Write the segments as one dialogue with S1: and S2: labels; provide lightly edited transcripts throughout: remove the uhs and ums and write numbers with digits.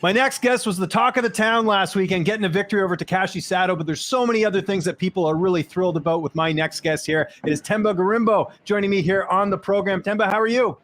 S1: My next guest was the talk of the town last weekend, getting a victory over Takashi Sato, but there's so many other things that people are really thrilled about with my next guest here. It is Themba Gorimbo joining me here on the program. Themba, how are you?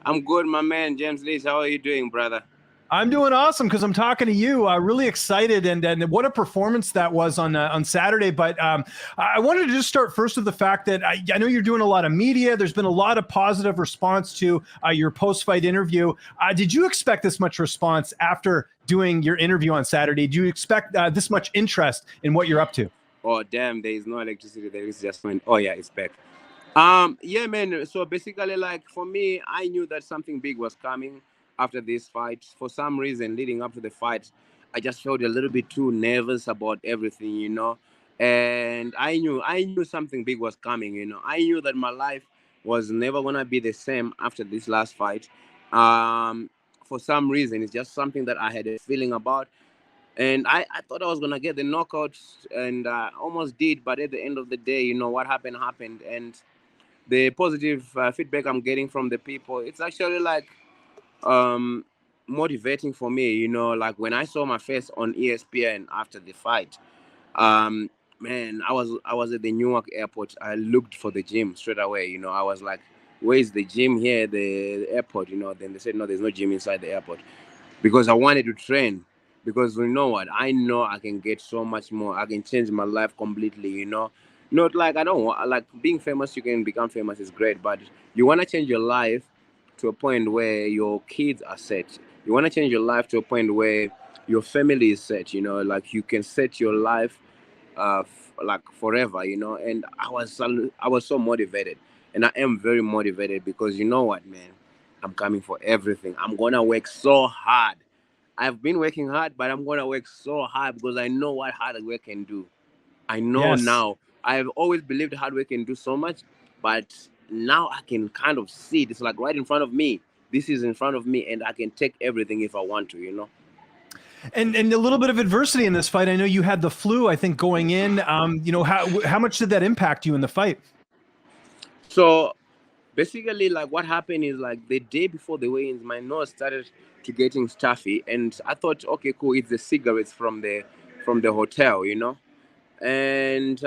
S2: I'm good, my man. James Lee, how are you doing, brother?
S1: I'm doing awesome because I'm talking to you. Really excited, and what a performance that was on Saturday. But I wanted to just start first with the fact that I know you're doing a lot of media. There's been a lot of positive response to your post-fight interview. Did you expect this much response after doing your interview on Saturday? Do you expect this much interest in what you're up to?
S2: Oh, damn, there is no electricity. There is just wind. Oh, yeah, it's back. Yeah, man. So basically, like, for me, I knew that something big was coming after this fight. For some reason, leading up to the fight, I just felt a little bit too nervous about everything, you know. And I knew something big was coming, you know. I knew that my life was never gonna be the same after this last fight. For some reason, it's just something that I had a feeling about. And I thought I was going to get the knockout, and almost did. But at the end of the day, you know, what happened, happened. And the positive feedback I'm getting from the people, it's actually like um, motivating for me. You know, like when I saw my face on ESPN after the fight, um, man, I was at the Newark airport. I looked for the gym straight away. You know, I was like, where's the gym here, the airport? You know, then they said, no, there's no gym inside the airport, because I wanted to train. Because you know what, I know I can get so much more. I can change my life completely. You know, not like I don't want, like, being famous. You can become famous is great, but you want to change your life to a point where your kids are set. You want to change your life to a point where your family is set. You know, like you can set your life like forever. You know, and I was so motivated, and I am very motivated because you know what, man, I'm coming for everything. I'm gonna work so hard. I've been working hard, but I'm gonna work so hard because I know what hard work can do. I know
S1: Yes.
S2: now. I've always believed hard work can do so much, but now I can kind of see it. It's like right in front of me. This is in front of me, and I can take everything if I want to. You know.
S1: And a little bit of adversity in this fight. I know you had the flu, I think, going in. You know, how much did that impact you in the fight?
S2: So basically, like, what happened is, like, the day before the weigh-ins, my nose started to getting stuffy, and I thought, okay, cool, it's the cigarettes from the hotel, you know. And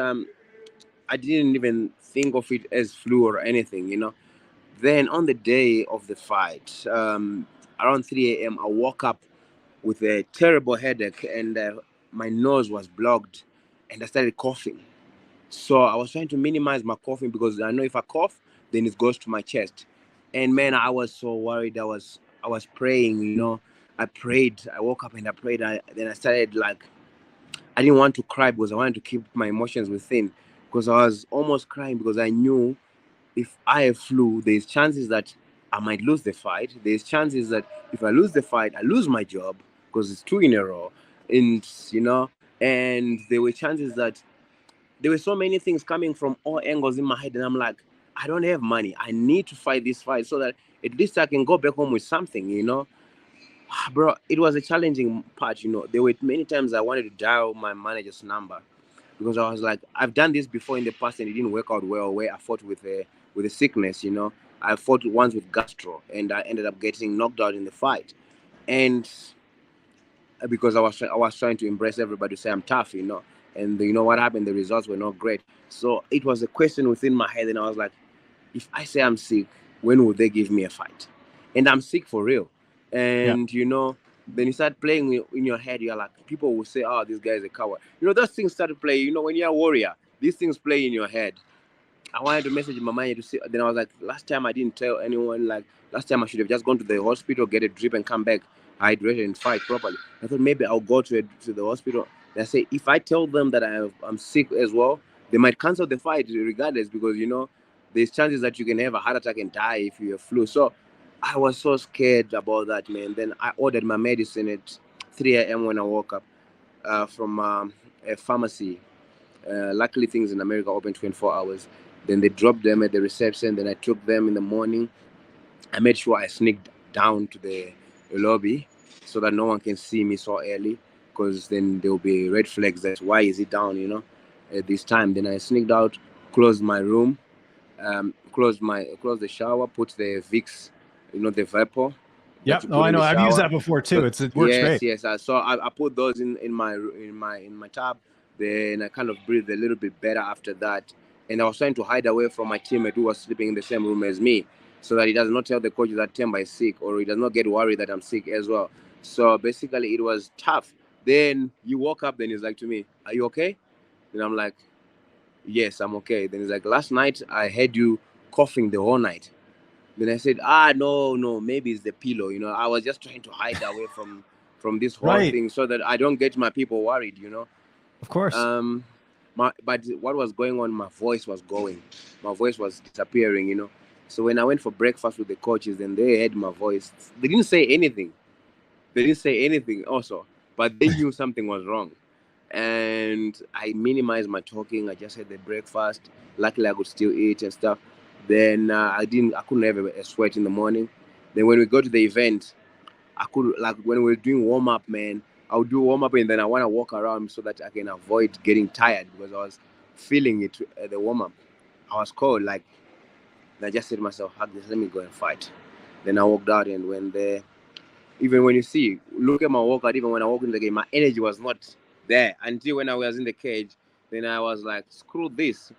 S2: I didn't even think of it as flu or anything, you know. Then on the day of the fight, around 3 a.m., I woke up with a terrible headache, and my nose was blocked, and I started coughing. So I was trying to minimize my coughing because I know if I cough, then it goes to my chest. And man, I was so worried. I was praying, you know. I prayed. I woke up and I prayed. Then I started, like, I didn't want to cry because I wanted to keep my emotions within, because I was almost crying because I knew if I flew, there's chances that I might lose the fight. There's chances that if I lose the fight, I lose my job because it's two in a row. And, you know, and there were chances that there were so many things coming from all angles in my head. And I'm like, I don't have money. I need to fight this fight so that at least I can go back home with something, you know? Bro, it was a challenging part, you know. There were many times I wanted to dial my manager's number because I was like, I've done this before in the past and it didn't work out well, where I fought with a sickness, you know. I fought once with gastro and I ended up getting knocked out in the fight. And because I was trying to impress everybody to say I'm tough, you know. And you know what happened? The results were not great. So it was a question within my head, and I was like, if I say I'm sick, when will they give me a fight? And I'm sick for real.
S1: Yeah.
S2: And you know, then you start playing in your head. You're like, people will say, "Oh, this guy is a coward." You know, those things start to play. You know, when you're a warrior, these things play in your head. I wanted to message my manager to see. Then I was like, last time I didn't tell anyone. Like, last time I should have just gone to the hospital, get a drip, and come back hydrated and fight properly. I thought maybe I'll go to the hospital. And I say, if I tell them that I'm sick as well, they might cancel the fight regardless, because you know there's chances that you can have a heart attack and die if you have flu. So I was so scared about that, man. Then I ordered my medicine at 3 a.m. when I woke up from a pharmacy. Luckily, things in America open 24 hours. Then they dropped them at the reception. Then I took them in the morning. I made sure I sneaked down to the lobby so that no one can see me so early, because then there will be red flags that why is it down, you know, at this time. Then I sneaked out, closed my room, closed the shower, put the Vicks, you know, the vapor,
S1: Yep.
S2: you
S1: Oh,
S2: put
S1: I
S2: in
S1: know.
S2: the
S1: I've used
S2: shower.
S1: that before too.
S2: So,
S1: It works
S2: yes,
S1: great.
S2: yes. So I put those in my tub. Then I kind of breathed a little bit better after that. And I was trying to hide away from my teammate who was sleeping in the same room as me, so that he does not tell the coach that Themba is sick, or he does not get worried that I'm sick as well. So basically, it was tough. Then you woke up. Then he's like to me, "Are you okay?" Then I'm like, "Yes, I'm okay." Then he's like, "Last night I heard you coughing the whole night." Then I said, no, no, maybe it's the pillow. I was just trying to hide away from this whole
S1: Right.
S2: thing so that I don't get my people worried.
S1: Of course.
S2: Um, but what was going on? My voice was going. My voice was disappearing. So when I went for breakfast with the coaches, and they heard my voice, they didn't say anything. They didn't say anything also, but they knew something was wrong. And I minimized my talking. I just had the breakfast. Luckily, I could still eat and stuff. Then I couldn't have a sweat in the morning. Then when we go to the event, I could, like, when we were doing warm up, man, I would do warm up and then I want to walk around so that I can avoid getting tired, because I was feeling it at the warm up. I was cold, like, and I just said to myself, "Hug this, let me go and fight." Then I walked out and went there. Even when you see, look at my workout, even when I walked in the game, my energy was not there until when I was in the cage. Then I was like, screw this.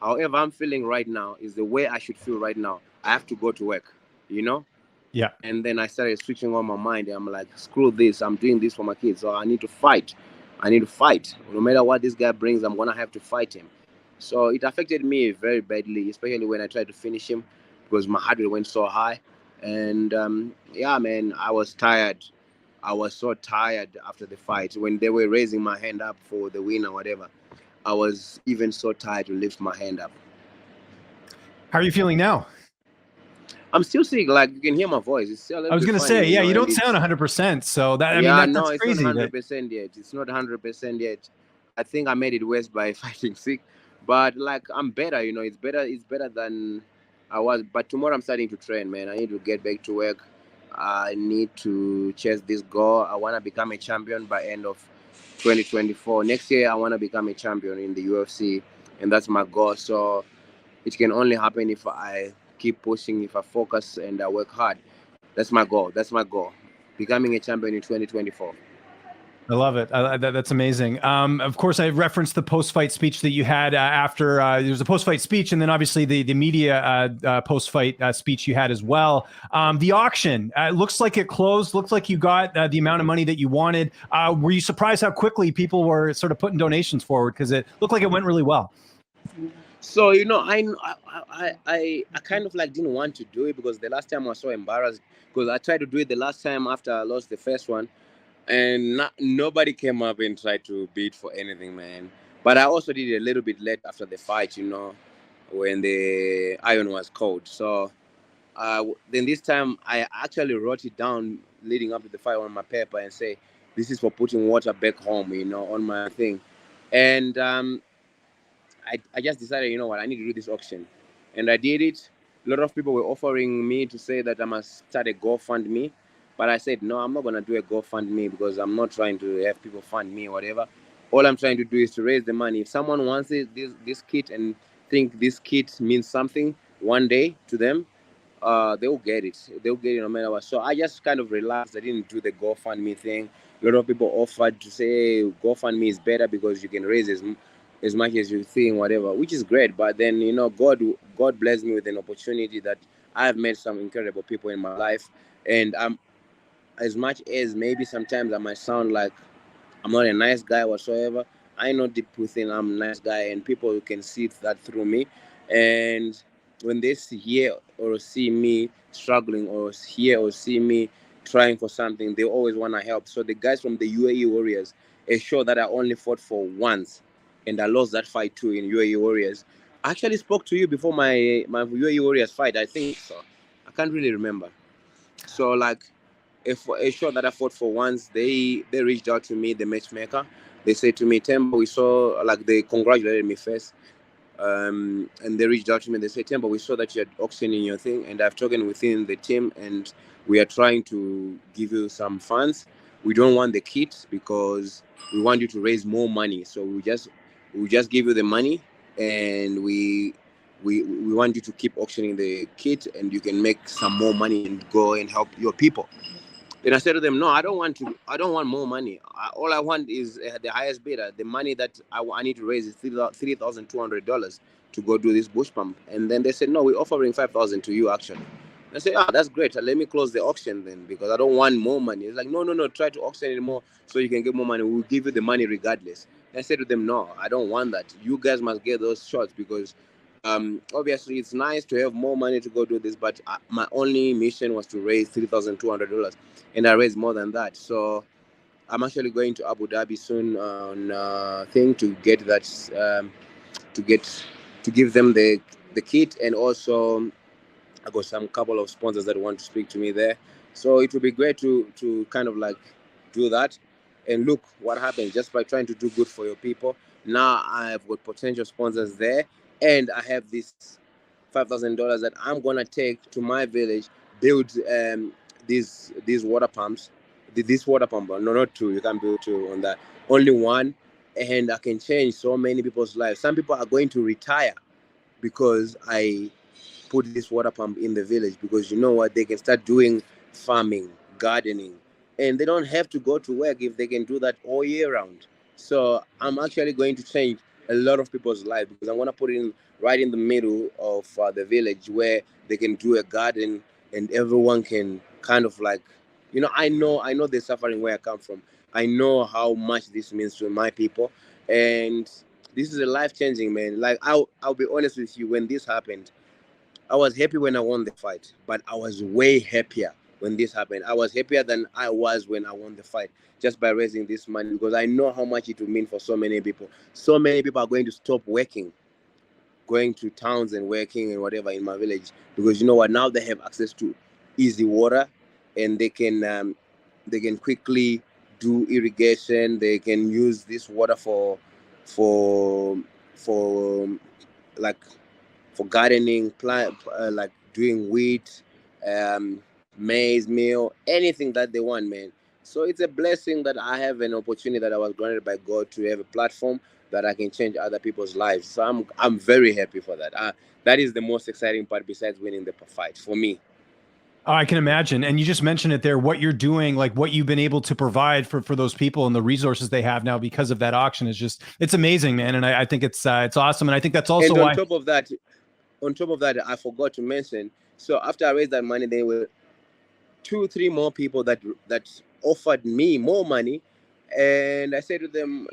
S2: However I'm feeling right now is the way I should feel right now. I have to go to work, you know?
S1: Yeah.
S2: And then I started switching on my mind. I'm like, screw this. I'm doing this for my kids. So I need to fight. I need to fight. No matter what this guy brings, I'm going to have to fight him. So it affected me very badly, especially when I tried to finish him, because my heart rate went so high. And yeah, man, I was tired. I was so tired after the fight. When they were raising my hand up for the win or whatever, I was even so tired to lift my hand up.
S1: How are you feeling now?
S2: I'm still sick. Like, you can hear my voice. It's still a
S1: I
S2: little
S1: was
S2: bit
S1: going to
S2: funny,
S1: say, yeah, you
S2: and
S1: don't sound
S2: it's
S1: 100%. So that, I mean,
S2: yeah, no,
S1: that's
S2: it's not
S1: crazy that
S2: 100% yet. It's not 100% yet. I think I made it worse by fighting sick, but like, I'm better. It's better. It's better than I was. But tomorrow I'm starting to train, man. I need to get back to work. I need to chase this goal. I want to become a champion by end of 2024. Next year, I want to become a champion in the UFC, and that's my goal. So it can only happen if I keep pushing, if I focus and I work hard. That's my goal. That's my goal. Becoming a champion in 2024.
S1: I love it. That's amazing. Of course, I referenced the post-fight speech that you had after there was a post-fight speech, and then obviously the media post-fight speech you had as well. The auction looks like it closed. Looks like you got the amount of money that you wanted. Were you surprised how quickly people were sort of putting donations forward? Because it looked like it went really well.
S2: So I kind of like didn't want to do it, because the last time I was so embarrassed, because I tried to do it the last time after I lost the first one, and nobody came up and tried to bid for anything, man. But I also did it a little bit late after the fight, when the iron was cold. So then this time I actually wrote it down leading up to the fight on my paper and say, this is for putting water back home, on my thing. And I just decided, you know what, I need to do this auction. And I did it. A lot of people were offering me to say that I must start a GoFundMe. But I said, no, I'm not going to do a GoFundMe, because I'm not trying to have people fund me or whatever. All I'm trying to do is to raise the money. If someone wants this kit and think this kit means something one day to them, they'll get it. They'll get it no matter what. So I just kind of relaxed. I didn't do the GoFundMe thing. A lot of people offered to say, hey, GoFundMe is better because you can raise as much as you think, whatever, which is great. But then, God blessed me with an opportunity that I have met some incredible people in my life. And as much as maybe sometimes I might sound like I'm not a nice guy whatsoever, I know deep within I'm a nice guy, and people can see that through me. And when they hear or see me struggling, or hear or see me trying for something, they always want to help. So the guys from the UAE Warriors, a show that I only fought for once, and I lost that fight too in UAE Warriors. I actually spoke to you before my UAE Warriors fight, I think so. I can't really remember. So like, if a show that I fought for once, they reached out to me, the matchmaker. They said to me, Themba, we saw, like, they congratulated me first. And they reached out to me. They said, Themba, we saw that you had auctioning your thing, and I've talked within the team, and we are trying to give you some funds. We don't want the kit because we want you to raise more money. So we just give you the money, and we want you to keep auctioning the kit, and you can make some more money and go and help your people. Then I said to them, no, I don't want more money. All I want is the highest bidder. The money that I need to raise is $3,200 to go do this bush pump. And then they said, no, we're offering $5,000 to you actually. I said, that's great. Let me close the auction then, because I don't want more money. It's like, no, try to auction it more so you can get more money. We'll give you the money regardless. And I said to them, no, I don't want that. You guys must get those shots, because obviously it's nice to have more money to go do this, but my only mission was to raise $3,200, and I raised more than that. So I'm actually going to Abu Dhabi soon on thing to get that, to give them the kit, and also I got some couple of sponsors that want to speak to me there. So it would be great to kind of like do that, and look what happens just by trying to do good for your people. Now I've got potential sponsors there, and I have this $5,000 that I'm gonna take to my village, build these water pumps. This water pump, no, not two. You can't build two on that. Only one, and I can change so many people's lives. Some people are going to retire because I put this water pump in the village, because you know what, they can start doing farming, gardening, and they don't have to go to work if they can do that all year round. So I'm actually going to change a lot of people's lives, because I'm going to put it in right in the middle of the village, where they can do a garden, and everyone can kind of like, I know they're suffering where I come from. I know how much this means to my people, and this is a life-changing, man. Like, I'll be honest with you, when this happened, I was happy when I won the fight, but I was way happier when this happened. I was happier than I was when I won the fight, just by raising this money, because I know how much it will mean for so many people. So many people are going to stop working, going to towns and working and whatever in my village, because you know what? Now they have access to easy water, and they can quickly do irrigation. They can use this water for like for gardening, plant, like doing wheat, maize meal, anything that they want, man. So it's a blessing that I have an opportunity that I was granted by God to have a platform that I can change other people's lives. So I'm very happy for that. That is the most exciting part besides winning the fight for me.
S1: Oh, I can imagine. And you just mentioned it there, what you're doing, like what you've been able to provide for those people and the resources they have now because of that auction is just, it's amazing, man. And I think it's awesome. And I think that's also
S2: and
S1: why.
S2: On top of that, I forgot to mention. So after I raised that money, there were 2-3 more people that offered me more money, and I said to them,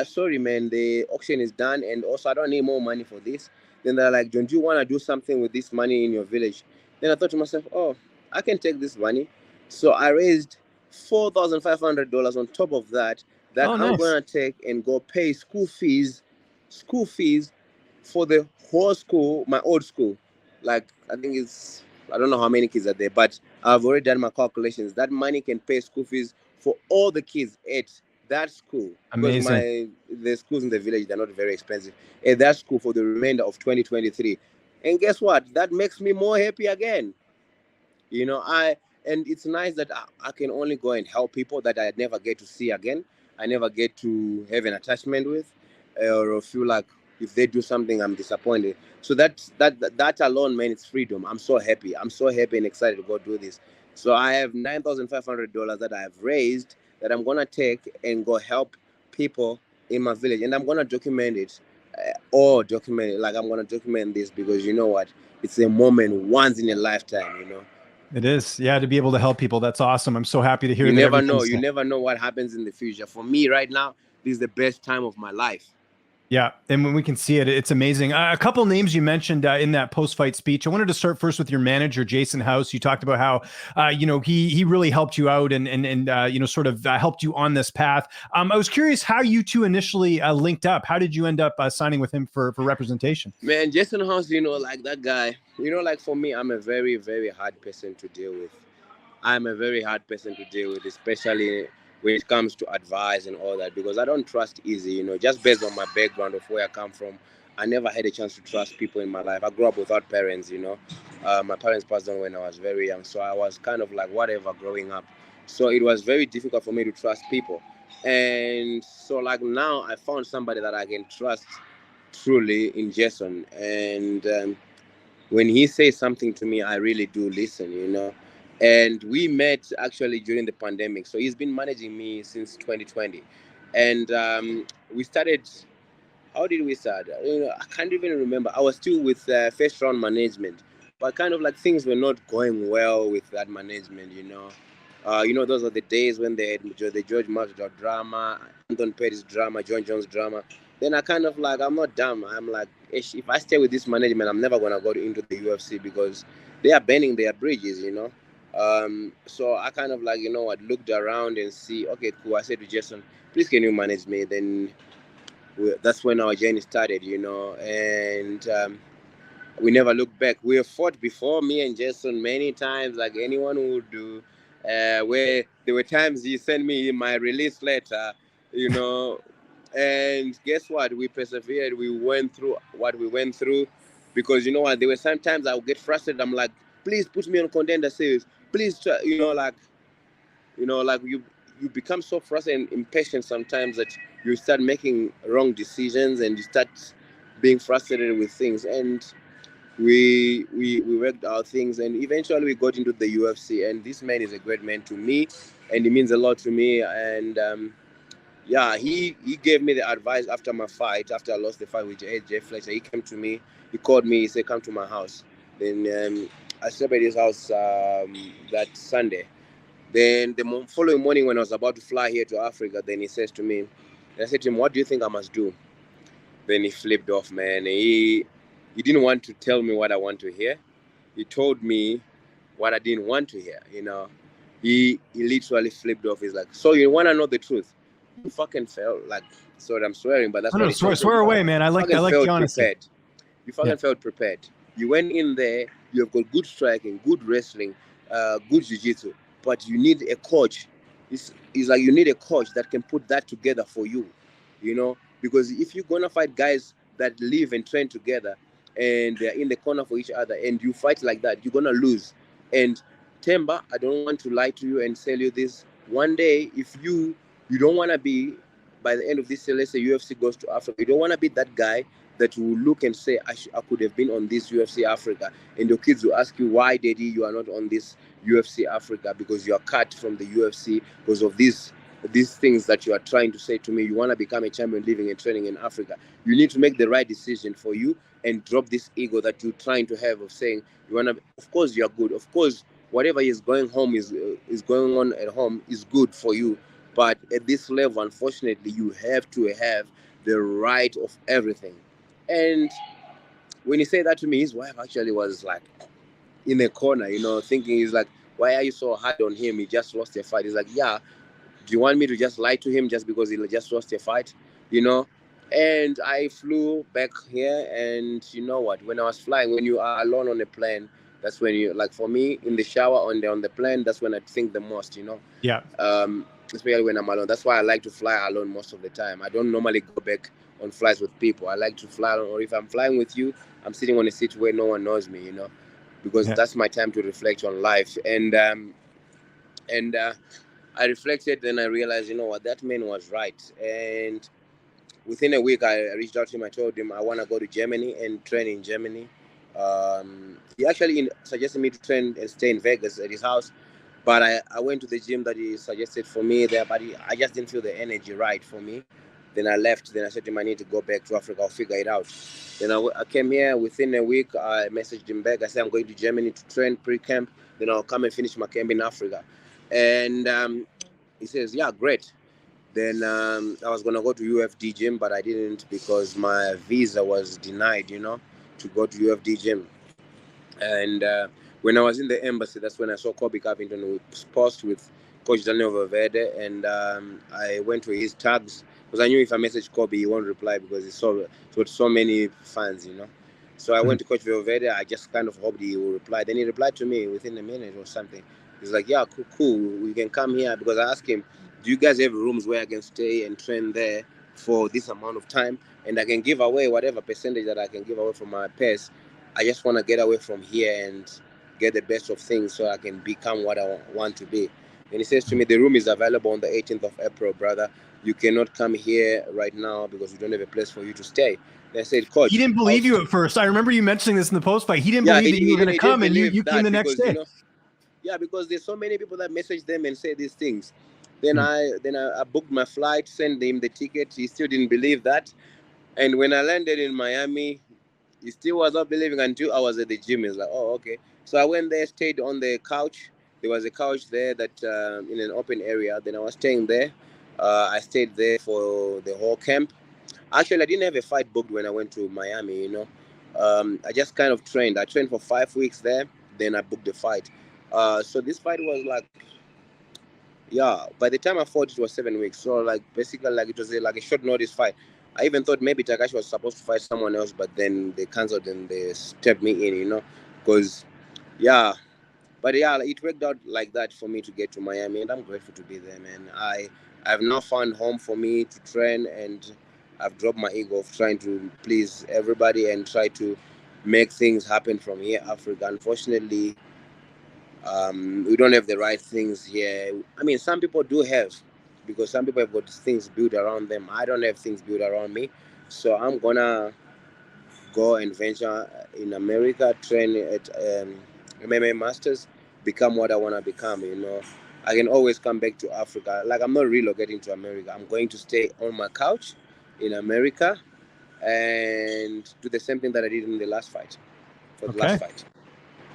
S2: sorry man, the auction is done, and also I don't need more money for this. Then they're like, don't you want to do something with this money in your village? Then I thought to myself, oh, I can take this money. So I raised $4,500 on top of that
S1: Oh,
S2: I'm
S1: nice.
S2: gonna take and go pay school fees for the whole school, my old school. Like, I think I don't know how many kids are there, but I've already done my calculations. That money can pay school fees for all the kids at that school.
S1: Amazing.
S2: Because the schools in the village, they're not very expensive. At that school for the remainder of 2023. And guess what? That makes me more happy again. And it's nice that I can only go and help people that I never get to see again. I never get to have an attachment with, or feel like if they do something, I'm disappointed. So that alone, man, it's freedom. I'm so happy. I'm so happy and excited to go do this. So I have $9,500 that I have raised that I'm gonna take and go help people in my village, and I'm gonna document it, like I'm gonna document this, because you know what? It's a moment once in a lifetime.
S1: It is. Yeah. To be able to help people. That's awesome. I'm so happy to hear
S2: You
S1: that
S2: never know.
S1: everything's.
S2: You never know what happens in the future. For me, right now, this is the best time of my life.
S1: Yeah, and when we can see it, it's amazing. A couple names you mentioned in that post-fight speech. I wanted to start first with your manager, Jason House. You talked about how, he really helped you out and sort of helped you on this path. I was curious how you two initially linked up. How did you end up signing with him for representation?
S2: Man, Jason House, like that guy. Like for me, I'm a very, very hard person to deal with. I'm a very hard person to deal with, especially when it comes to advice and all that, because I don't trust easy, just based on my background of where I come from. I never had a chance to trust people in my life. I grew up without parents, my parents passed on when I was very young. So I was kind of like whatever growing up. So it was very difficult for me to trust people. And so like now I found somebody that I can trust truly in Jason. And when he says something to me, I really do listen, you know. And we met actually during the pandemic. So he's been managing me since 2020. And we started, how did we start? You know, I can't even remember. I was still with first round management, but kind of like things were not going well with that management. You know, those are the days when they had the George Masvidal drama, Anthony Pettis drama, John Jones drama. Then I kind of like, I'm not dumb. I'm like, if I stay with this management, I'm never gonna go into the UFC because they are burning their bridges. You know. So I kind of like, you know what, looked around and see, okay, cool. I said to Jason, please can you manage me? Then that's when our journey started, you know, and we never looked back. We have fought before, me and Jason, many times, like anyone would do, where there were times he sent me my release letter, you know, and guess what? We persevered. We went through what we went through because, you know what, there were sometimes I would get frustrated. I'm like, please put me on contender series. Please, try, like you become so frustrated and impatient sometimes that you start making wrong decisions and you start being frustrated with things. And we worked out things and eventually we got into the UFC. And this man is a great man to me, and he means a lot to me. And yeah, he gave me the advice after my fight, after I lost the fight with AJ Fletcher. He came to me, he called me, he said, come to my house. Then I slept at his house that Sunday. Then the following morning, when I was about to fly here to Africa, then he says to me, and I said to him, what do you think I must do? Then he flipped off, man. He didn't want to tell me what I want to hear. He told me what I didn't want to hear, you know. He literally flipped off. He's like, so you want to know the truth? You fucking felt like, sorry, I'm swearing, but that's
S1: what he told swear away, man. I like the honesty.
S2: Prepared. You fucking felt prepared. You went in there, you have got good striking, good wrestling, good jiu-jitsu, but you need a coach. It's like you need a coach that can put that together for you, you know, because if you're going to fight guys that live and train together and they're in the corner for each other and you fight like that, you're going to lose. And Themba, I don't want to lie to you and tell you this. One day, if you don't want to be, by the end of this, let's say UFC goes to Africa, you don't want to be that guy that will look and say, I could have been on this UFC Africa. And your kids will ask you, why, Daddy, you are not on this UFC Africa? Because you are cut from the UFC because of these things that you are trying to say to me. You want to become a champion living and training in Africa. You need to make the right decision for you and drop this ego that you're trying to have of saying, you want to, of course you are good. Of course, whatever is going going on at home is good for you. But at this level, unfortunately, you have to have the right of everything. And when he said that to me, his wife actually was like in a corner, you know, thinking, he's like, why are you so hard on him? He just lost a fight. He's like, yeah, do you want me to just lie to him just because he just lost a fight? You know? And I flew back here, and you know what? When I was flying, when you are alone on a plane, that's when you, like for me, in the shower on the plane, that's when I think the most, you know?
S1: Yeah.
S2: Especially when I'm alone. That's why I like to fly alone most of the time. I don't normally go back on flights with people. I like to fly alone, or if I'm flying with you, I'm sitting on a seat where no one knows me, you know? Because that's my time to reflect on life. And I reflected, and I realized, you know what, that man was right. And within a week, I reached out to him. I told him I want to go to Germany and train in Germany. He actually suggested me to train and stay in Vegas at his house. But I went to the gym that he suggested for me there, but I just didn't feel the energy right for me. Then I left. Then I said to him, I need to go back to Africa. I'll figure it out. Then I came here. Within a week, I messaged him back. I said, I'm going to Germany to train pre-camp. Then I'll come and finish my camp in Africa. And he says, yeah, great. Then I was going to go to UFD gym, but I didn't because my visa was denied, you know, to go to UFD gym. And when I was in the embassy, that's when I saw Colby Covington post with Coach Daniel Valverde, and I went to his tags because I knew if I message Colby, he won't reply because he's got so many fans, you know. So I went to Coach Valverde. I just kind of hoped he would reply. Then he replied to me within a minute or something. He's like, yeah, cool. We can come here, because I asked him, do you guys have rooms where I can stay and train there for this amount of time? And I can give away whatever percentage that I can give away from my pairs. I just want to get away from here and get the best of things so I can become what I want to be. And he says to me, the room is available on the 18th of April, brother. You cannot come here right now because we don't have a place for you to stay. They said,
S1: He
S2: Coach,
S1: didn't believe you at first. I remember you mentioning this in the post fight. He didn't
S2: yeah,
S1: believe that you were going to
S2: he didn't
S1: come, and
S2: believe
S1: you came
S2: that
S1: the next
S2: because,
S1: day.
S2: yeah, because there's so many people that message them and say these things. Then
S1: Hmm.
S2: I booked my flight, sent him the ticket. He still didn't believe that. And when I landed in Miami, he still was not believing until I was at the gym. He's like, oh, okay. So I went there, stayed on the couch. There was a couch there that in an open area. Then I was staying there. I stayed there for the whole camp. Actually, I didn't have a fight booked when I went to Miami, I just kind of trained. I trained for 5 weeks there. Then I booked the fight. So this fight was like, yeah, by the time I fought, it was 7 weeks. So like basically, like it was like a short notice fight. I even thought maybe Takashi was supposed to fight someone else, but then they cancelled and they stepped me in, because yeah, but yeah, it worked out like that for me to get to Miami, and I'm grateful to be there, man. I've now found home for me to train, and I've dropped my ego of trying to please everybody and try to make things happen from here, Africa. Unfortunately, we don't have the right things here. I mean, some people do have, because some people have got things built around them. I don't have things built around me, so I'm gonna go and venture in America, train at MMA Masters, become what I want to become. I can always come back to Africa. Like, I'm not relocating to America. I'm going to stay on my couch in America and do the same thing that I did in the last fight. For the last
S1: Okay.
S2: fight.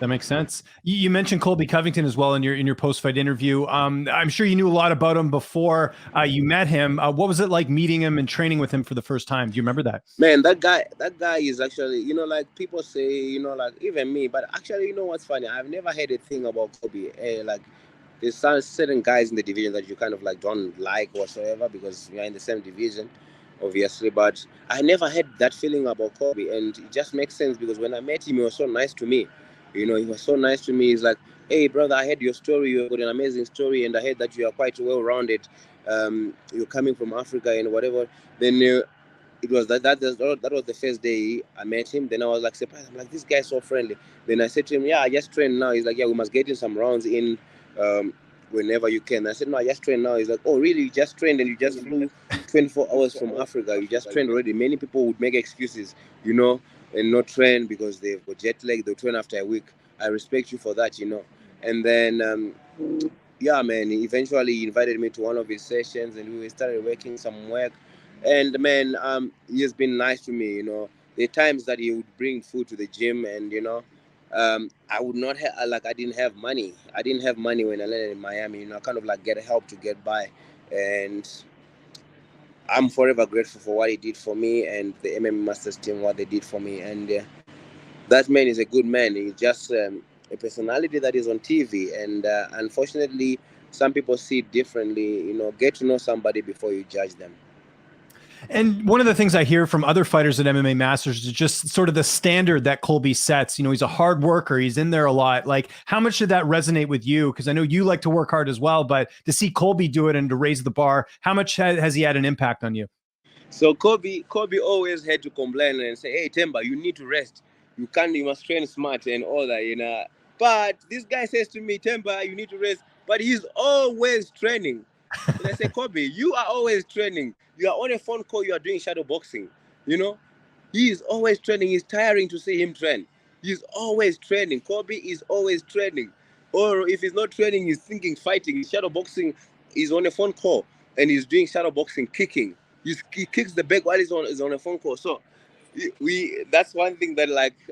S1: That makes sense. You mentioned Colby Covington as well in your post fight interview. I'm sure you knew a lot about him before you met him. What was it like meeting him and training with him for the first time? Do you remember that?
S2: Man, that guy is actually, like people say, like even me, but actually, what's funny? I've never heard a thing about Kobe. Like, there's some certain guys in the division that you kind of like don't like whatsoever because you're in the same division, obviously. But I never had that feeling about Kobe, and it just makes sense because when I met him, he was so nice to me. He was so nice to me. He's like, "Hey, brother, I heard your story. You got an amazing story, and I heard that you are quite well-rounded. You're coming from Africa and whatever." Then it was that was the first day I met him. Then I was like surprised. I'm like, this guy's so friendly. Then I said to him, yeah, I just trained now. He's like, yeah, we must get in some rounds in um, whenever you can. I said, no, I just trained now. He's like, oh, really? You just trained and you just flew 24 hours from Africa. You just trained already. Many people would make excuses, and not train because they've got jet lag. They'll train after a week. I respect you for that. And then yeah, man, eventually he invited me to one of his sessions and we started working some work. And man, he has been nice to me. The times that he would bring food to the gym, and I would not have, like, I didn't have money. I didn't have money when I landed in Miami. I kind of like get help to get by. And I'm forever grateful for what he did for me and the MMA Masters team, what they did for me. And that man is a good man. He's just a personality that is on TV, and unfortunately, some people see it differently. Get to know somebody before you judge them.
S1: And one of the things I hear from other fighters at MMA Masters is just sort of the standard that Colby sets. He's a hard worker. He's in there a lot. Like, how much did that resonate with you? Because I know you like to work hard as well, but to see Colby do it and to raise the bar, how much has he had an impact on you?
S2: So Kobe always had to complain and say, "Hey, Themba, you need to rest. You must train smart and all that." But this guy says to me, "Themba, you need to rest." But he's always training. And I say, Kobe, you are always training. You are on a phone call. You are doing shadow boxing. You know, he is always training. It's tiring to see him train. He's always training. Kobe is always training. Or if he's not training, he's thinking fighting. Shadow boxing. He's on a phone call and he's doing shadow boxing, kicking. He kicks the back while he's on a phone call. So we that's one thing that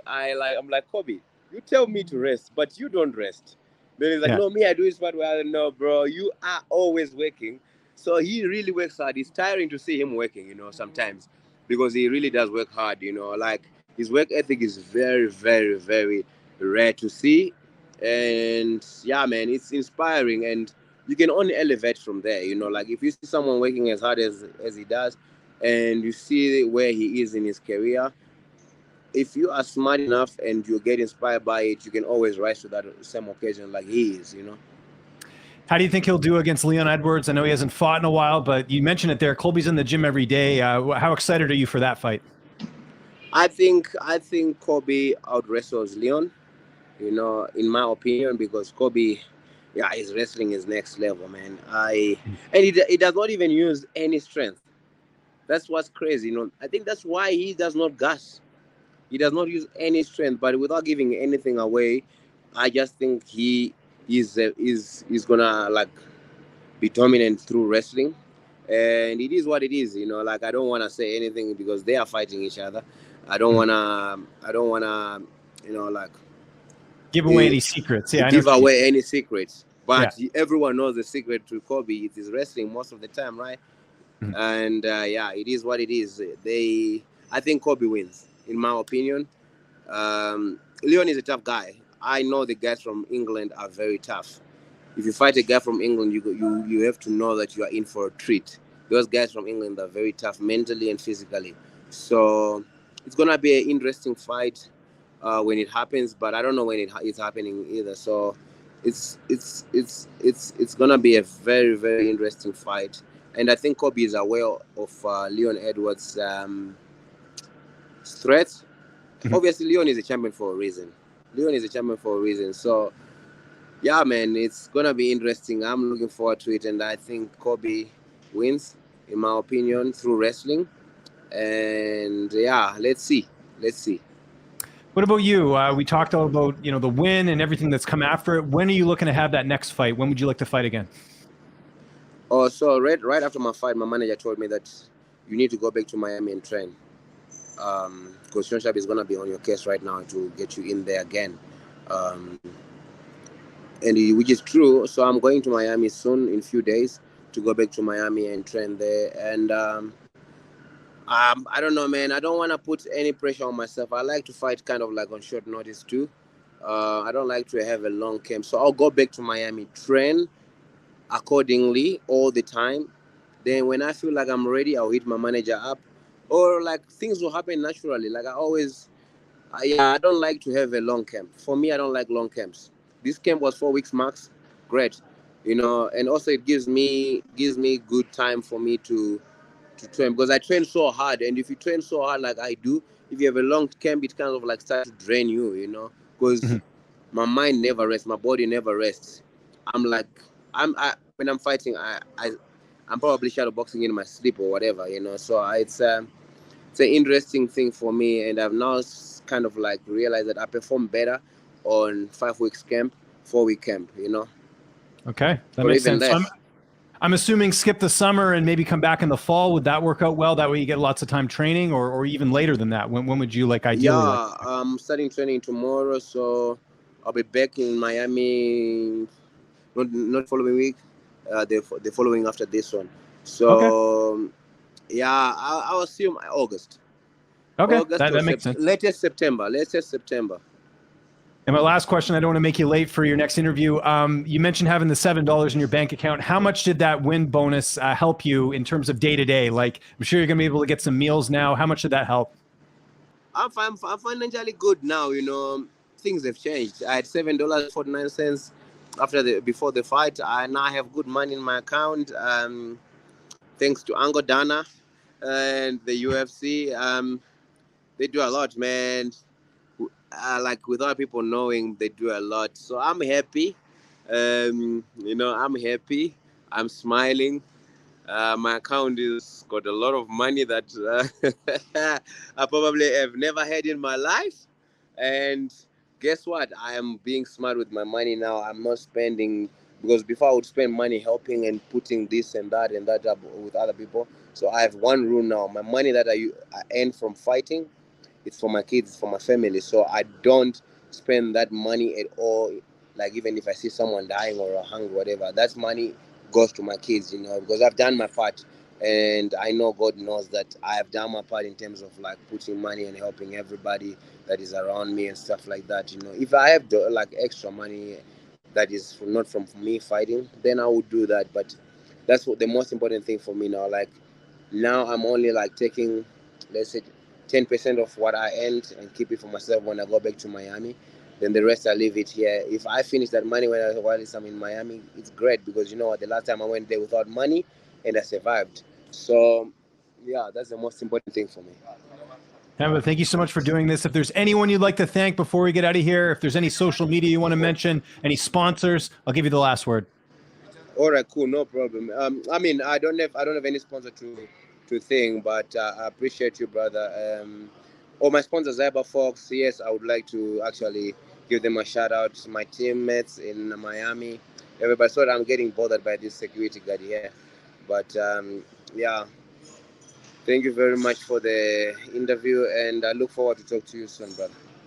S2: I'm like, Kobe, you tell me to rest, but you don't rest. Then he's like,
S1: Yeah.
S2: no, me, I do it smart. Well, no, bro, you are always working. So he really works hard. It's tiring to see him working, sometimes, because he really does work hard. Like, his work ethic is very, very, very rare to see. And yeah, man, it's inspiring, and you can only elevate from there. Like, if you see someone working as hard as he does, and you see where he is in his career, if you are smart enough and you get inspired by it, you can always rise to that same occasion like he is.
S1: How do you think he'll do against Leon Edwards? I know he hasn't fought in a while, but you mentioned it there. Colby's in the gym every day. How excited are you for that fight?
S2: I think Kobe out wrestles Leon, in my opinion, because Kobe, yeah, his wrestling is next level, man. And he does not even use any strength. That's what's crazy. I think that's why he does not gas. He does not use any strength, but without giving anything away, I just think he is gonna like be dominant through wrestling, and it is what it is. Like I don't wanna say anything because they are fighting each other. I don't wanna, like
S1: Give away any secrets. Yeah, I know
S2: give
S1: what you mean.
S2: away any secrets.
S1: Yeah.
S2: But everyone knows the secret to Kobe. It is wrestling most of the time, right?
S1: Mhm.
S2: And yeah, it is what it is. I think Kobe wins, in my opinion. Leon is a tough guy. I know the guys from England are very tough. If you fight a guy from England, you have to know that you are in for a treat. Those guys from England are very tough mentally and physically. So it's gonna be an interesting fight when it happens, but I don't know when it's happening either. So it's gonna be a very very interesting fight, and I think Kobe is aware of Leon Edwards' threats.
S1: Mhm.
S2: Obviously, Leon is a champion for a reason. Leon is a champion for a reason. So yeah, man, it's gonna be interesting. I'm looking forward to it, and I think Kobe wins, in my opinion, through wrestling. And yeah, let's see. Let's see.
S1: What about you? We talked all about the win and everything that's come after it. When are you looking to have that next fight? When would you like to fight again?
S2: Oh, so right after my fight, my manager told me that you need to go back to Miami and train. Because Sean Sharp is gonna be on your case right now to get you in there again. Um, which is true. So I'm going to Miami soon in a few days to go back to Miami and train there. And I don't know, man. I don't want to put any pressure on myself. I like to fight kind of like on short notice too. I don't like to have a long camp. So I'll go back to Miami, train accordingly all the time. Then when I feel like I'm ready, I'll hit my manager up. Or like things will happen naturally. Like yeah, I don't like to have a long camp. For me, I don't like long camps. This camp was 4 weeks max. Great, and also it gives me good time for me to train because I train so hard. And if you train so hard like I do, if you have a long camp, it kind of like starts to drain you, because
S1: Mhm.
S2: my mind never rests, my body never rests. I'm like, when I'm fighting, I'm probably shadow boxing in my sleep or whatever. So it's an interesting thing for me, and I've now kind of like realized that I perform better on 5 weeks camp, 4 week camp,
S1: Okay, that
S2: or
S1: makes
S2: even
S1: sense. So
S2: less.
S1: I'm assuming skip the summer and maybe come back in the fall. Would that work out well? That way you get lots of time training, or even later than that. When would you ideally like?
S2: Yeah, I'm starting training tomorrow, so I'll be back in Miami not following week, the following after this one.
S1: Okay,
S2: So yeah, I'll assume August,
S1: okay,
S2: August or
S1: that makes sense.
S2: latest September.
S1: And my last question, I don't want to make you late for your next interview. You mentioned having the $7 in your bank account. How much did that win bonus help you in terms of day to day? Like, I'm sure you're going to be able to get some meals now. How much did that help?
S2: I'm financially good now. Things have changed. I had $7.49 before the fight. I now have good money in my account. Thanks to Ango Dana and the UFC. They do a lot, man. Like without people knowing, they do a lot. So I'm happy. I'm happy. I'm smiling. My account is got a lot of money that I probably have never had in my life. And guess what? I am being smart with my money now. I'm not spending because before I would spend money helping and putting this and that up with other people. So I have one rule now. My money that I earn from fighting, it's for my kids, it's for my family. So I don't spend that money at all. Like even if I see someone dying or hungry, whatever, that's money goes to my kids, because I've done my part, and I know God knows that I have done my part in terms of like putting money and helping everybody that is around me and stuff like that. If I have like extra money that is not from me fighting, then I would do that. But that's what the most important thing for me now. Like now, I'm only like taking, let's say, 10% of what I earned and keep it for myself when I go back to Miami. Then the rest I leave it here. If I finish that money while I'm in Miami, it's great because you know what? The last time I went there without money and I survived. So, yeah, that's the most important thing for me.
S1: Themba, thank you so much for doing this. If there's anyone you'd like to thank before we get out of here, if there's any social media you want to mention, any sponsors, I'll give you the last word.
S2: All right, cool, no problem. I mean, I don't have any sponsor think. But I appreciate you, brother. All my sponsors, Zyber Fox. Yes, I would like to actually give them a shout out. My teammates in Miami, everybody. Sorry, I'm getting bothered by this security guard here, but yeah. Thank you very much for the interview, and I look forward to talk to you soon, brother.